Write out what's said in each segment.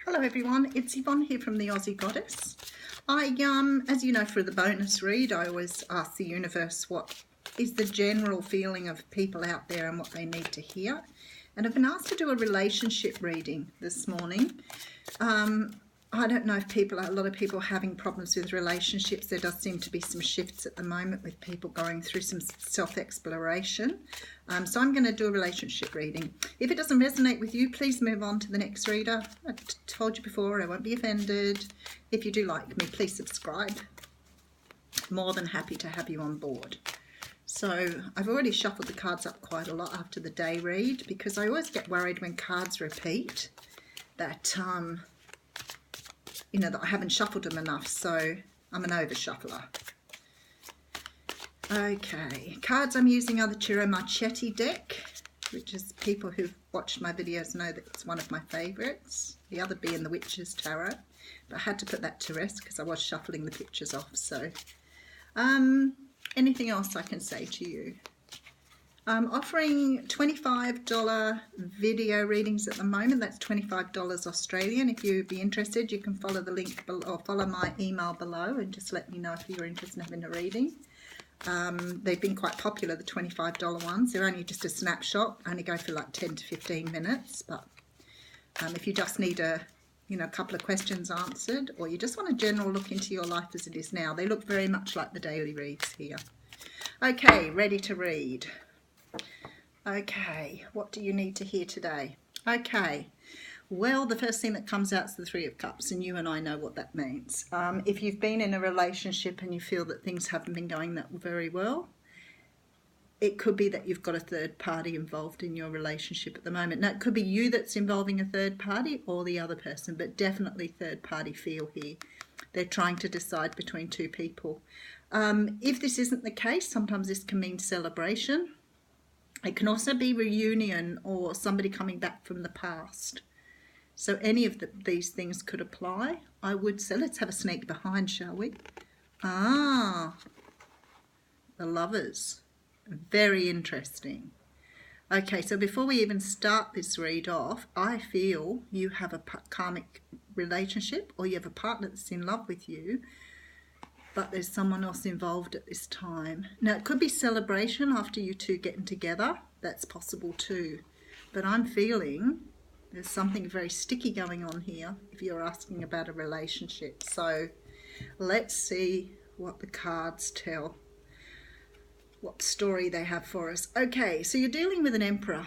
Hello everyone, it's Yvonne here from the Aussie Goddess. As you know, for the bonus read, I always ask the universe what is the general feeling of people out there and what they need to hear. And I've been asked to do a relationship reading this morning. I don't know if a lot of people are having problems with relationships. There does seem to be some shifts at the moment with people going through some self-exploration. So I'm going to do a relationship reading. If it doesn't resonate with you, please move on to the next reader. I told you before, I won't be offended. If you do like me, please subscribe. More than happy to have you on board. So I've already shuffled the cards up quite a lot after the day read, because I always get worried when cards repeat that that I haven't shuffled them enough, so I'm an over shuffler. Okay, cards I'm using are the Chiro Marchetti deck, which is people who've watched my videos know that it's one of my favourites. The other being the Witch's Tarot, but I had to put that to rest because I was shuffling the pictures off. So anything else I can say to you? I'm offering $25 video readings at the moment. That's $25 Australian. If you'd be interested, you can follow the link below, or follow my email below, and just let me know if you're interested in having a reading. They've been quite popular, the $25 ones. They're only just a snapshot, only go for like 10 to 15 minutes. But if you just need a couple of questions answered, or you just want a general look into your life as it is now, they look very much like the daily reads here. Okay, ready to read. Okay, what do you need to hear today? Okay, well, the first thing that comes out is the Three of Cups, and you and I know what that means. If you've been in a relationship and you feel that things haven't been going that very well, it could be that you've got a third party involved in your relationship at the moment. Now, it could be you that's involving a third party or the other person, but definitely third party feel here. They're trying to decide between two people. If this isn't the case, sometimes this can mean celebration. It can also be reunion or somebody coming back from the past. So any of these things could apply. I would say, let's have a sneak behind, shall we? The Lovers. Very interesting. Okay, so before we even start this read off, I feel you have a karmic relationship, or you have a partner that's in love with you, but there's someone else involved at this time. Now, it could be celebration after you two getting together. That's possible too. But I'm feeling there's something very sticky going on here if you're asking about a relationship. So let's see what the cards tell, what story they have for us. Okay, so you're dealing with an emperor,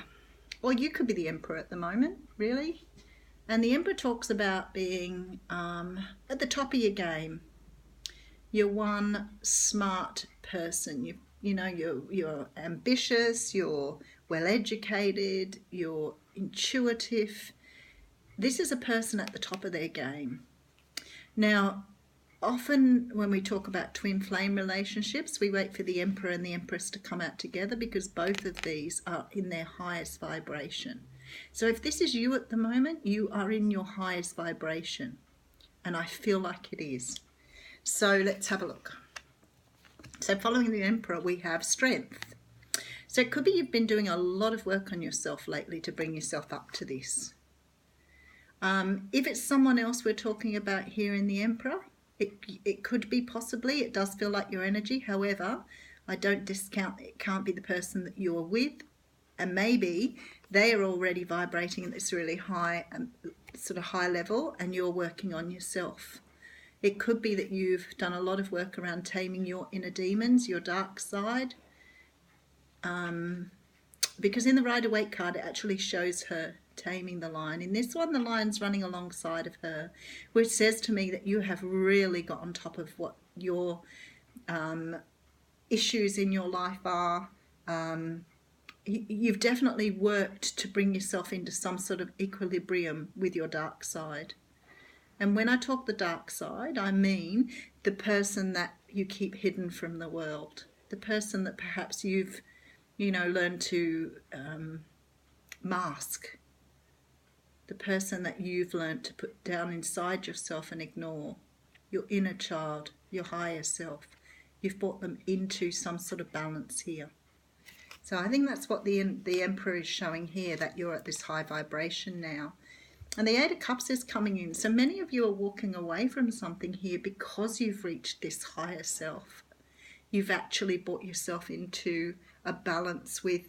or you could be the emperor at the moment, really. And the emperor talks about being at the top of your game. You're one smart person. You're ambitious, you're well educated, you're intuitive. This is a person at the top of their game. Now, often when we talk about twin flame relationships, we wait for the emperor and the empress to come out together, because both of these are in their highest vibration. So if this is you at the moment, you are in your highest vibration, and I feel like it is. So let's have a look. So following the emperor, we have strength. So it could be you've been doing a lot of work on yourself lately to bring yourself up to this. If it's someone else we're talking about here in the emperor, it could be possibly, it does feel like your energy. However, I don't discount, it can't be the person that you're with, and maybe they are already vibrating at this really high, sort of high level, and you're working on yourself. It could be that you've done a lot of work around taming your inner demons, your dark side. Because in the Rider-Waite card, it actually shows her taming the lion. In this one, the lion's running alongside of her, which says to me that you have really got on top of what your issues in your life are. You've definitely worked to bring yourself into some sort of equilibrium with your dark side. And when I talk the dark side, I mean the person that you keep hidden from the world, the person that perhaps you've, learned to mask, the person that you've learned to put down inside yourself and ignore, your inner child, your higher self. You've brought them into some sort of balance here. So I think that's what the Emperor is showing here, that you're at this high vibration now. And the Eight of Cups is coming in. So many of you are walking away from something here because you've reached this higher self. You've actually brought yourself into a balance with,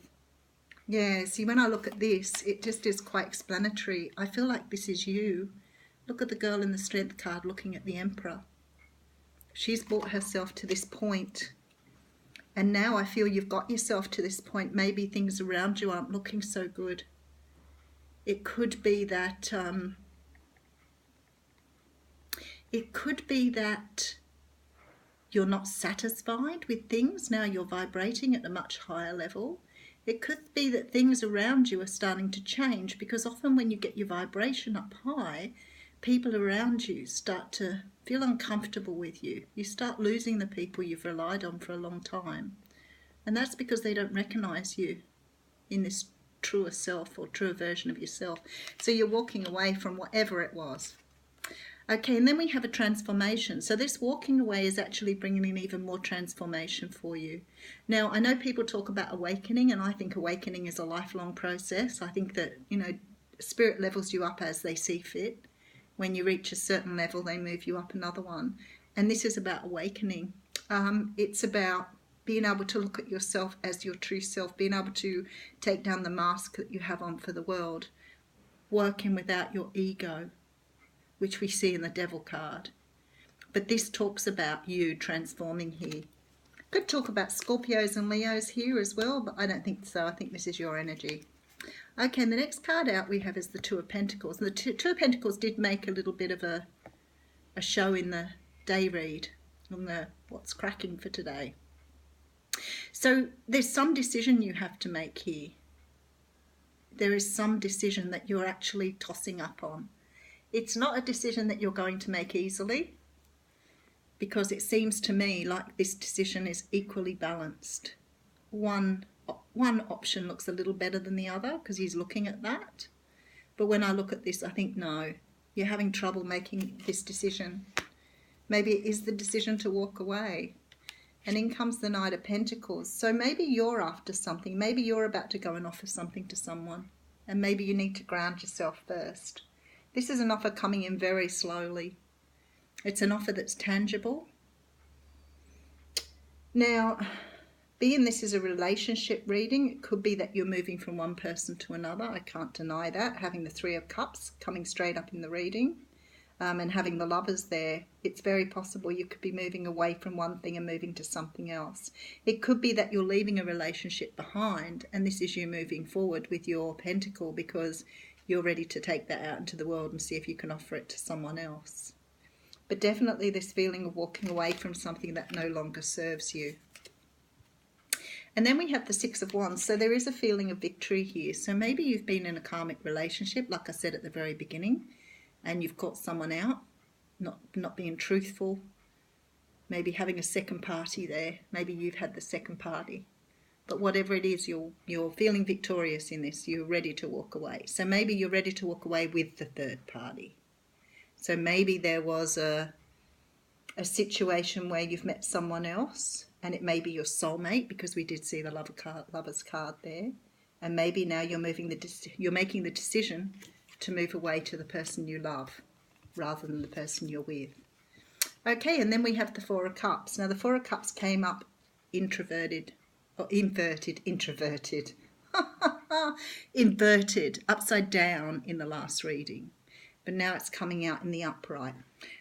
yeah, see, when I look at this, it just is quite explanatory. I feel like this is you. Look at the girl in the Strength card looking at the Emperor. She's brought herself to this point. And now I feel you've got yourself to this point. Maybe things around you aren't looking so good. It could be that you're not satisfied with things. Now you're vibrating at a much higher level. It could be that things around you are starting to change, because often when you get your vibration up high, people around you start to feel uncomfortable with you. You start losing the people you've relied on for a long time. And that's because they don't recognize you in this truer self or truer version of yourself. So you're walking away from whatever it was. Okay, and then we have a transformation. So this walking away is actually bringing in even more transformation for you. Now, I know people talk about awakening, and I think awakening is a lifelong process. I think that, spirit levels you up as they see fit. When you reach a certain level, they move you up another one. And this is about awakening. It's about being able to look at yourself as your true self, being able to take down the mask that you have on for the world, working without your ego, which we see in the Devil card. But this talks about you transforming here. Could talk about Scorpios and Leos here as well, but I don't think so. I think this is your energy. Okay, and the next card out we have is the Two of Pentacles. And the Two of Pentacles did make a little bit of a show in the day read on the What's Cracking for today. So there's some decision you have to make here. There is some decision that you're actually tossing up on. It's not a decision that you're going to make easily, because it seems to me like this decision is equally balanced. One option looks a little better than the other because he's looking at that. But when I look at this, I think, no, you're having trouble making this decision. Maybe it is the decision to walk away. And in comes the Knight of Pentacles. So maybe you're after something. Maybe you're about to go and offer something to someone. And maybe you need to ground yourself first. This is an offer coming in very slowly. It's an offer that's tangible. Now, being this is a relationship reading, it could be that you're moving from one person to another. I can't deny that. Having the Three of Cups coming straight up in the reading. And having the Lovers there, it's very possible you could be moving away from one thing and moving to something else. It could be that you're leaving a relationship behind, and this is you moving forward with your Pentacle because you're ready to take that out into the world and see if you can offer it to someone else. But definitely this feeling of walking away from something that no longer serves you. And then we have the Six of Wands. So there is a feeling of victory here. So maybe you've been in a karmic relationship, like I said at the very beginning, and you've caught someone out, not being truthful, maybe having a second party there. Maybe you've had the second party. But whatever it is, you're feeling victorious in this. You're ready to walk away. So maybe you're ready to walk away with the third party. So maybe there was a situation where you've met someone else, and it may be your soulmate, because we did see the Lover's card there. And maybe now you're making the decision to move away to the person you love rather than the person you're with. Okay, and then we have the Four of Cups. Now the Four of Cups came up inverted, upside down in the last reading. But now it's coming out in the upright.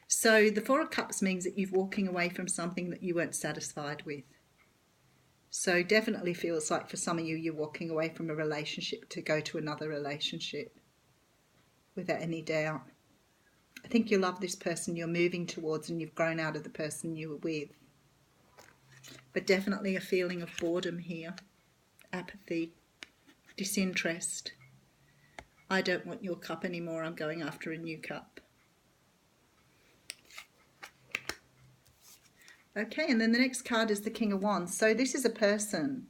So the Four of Cups means that you're walking away from something that you weren't satisfied with. So definitely feels like for some of you, you're walking away from a relationship to go to another relationship. Without any doubt. I think you love this person you're moving towards, and you've grown out of the person you were with. But definitely a feeling of boredom here. Apathy. Disinterest. I don't want your cup anymore. I'm going after a new cup. Okay, and then the next card is the King of Wands. So this is a person.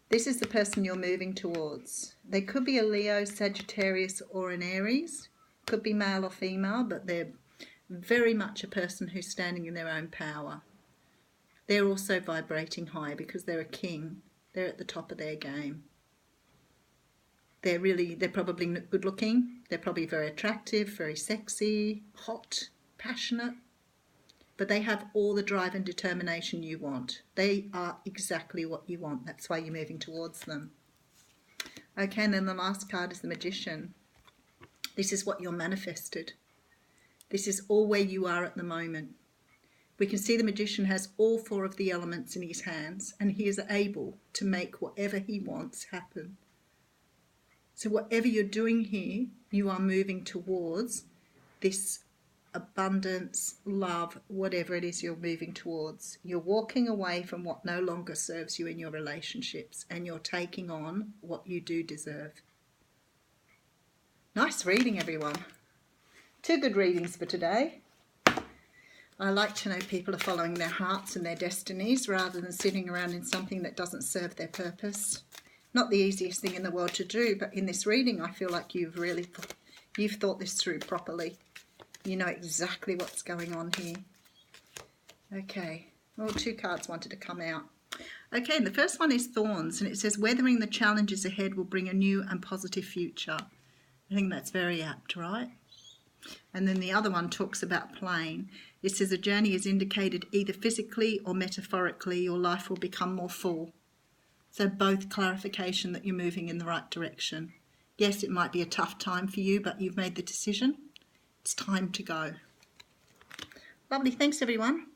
This is the person you're moving towards. They could be a Leo, Sagittarius, or an Aries. Could be male or female, but they're very much a person who's standing in their own power. They're also vibrating high because they're a king. They're at the top of their game. They're probably good looking. They're probably very attractive, very sexy, hot, passionate. But they have all the drive and determination you want. They are exactly what you want. That's why you're moving towards them. Okay, and then the last card is the Magician. This is what you're manifested. This is all where you are at the moment. We can see the Magician has all 4 of the elements in his hands, and he is able to make whatever he wants happen. So whatever you're doing here, you are moving towards this abundance, love, whatever it is you're moving towards. You're walking away from what no longer serves you in your relationships, and you're taking on what you do deserve. Nice reading, everyone. 2 good readings for today. I like to know people are following their hearts and their destinies rather than sitting around in something that doesn't serve their purpose. Not the easiest thing in the world to do, but in this reading I feel like you've thought this through properly. You know exactly what's going on here. Okay, well, 2 cards wanted to come out. Okay, and the first one is Thorns, and it says, weathering the challenges ahead will bring a new and positive future. I think that's very apt, right? And then the other one talks about plane. It says a journey is indicated either physically or metaphorically. Your life will become more full. So both clarification that you're moving in the right direction. Yes, it might be a tough time for you, but you've made the decision. It's time to go. Lovely. Thanks, everyone.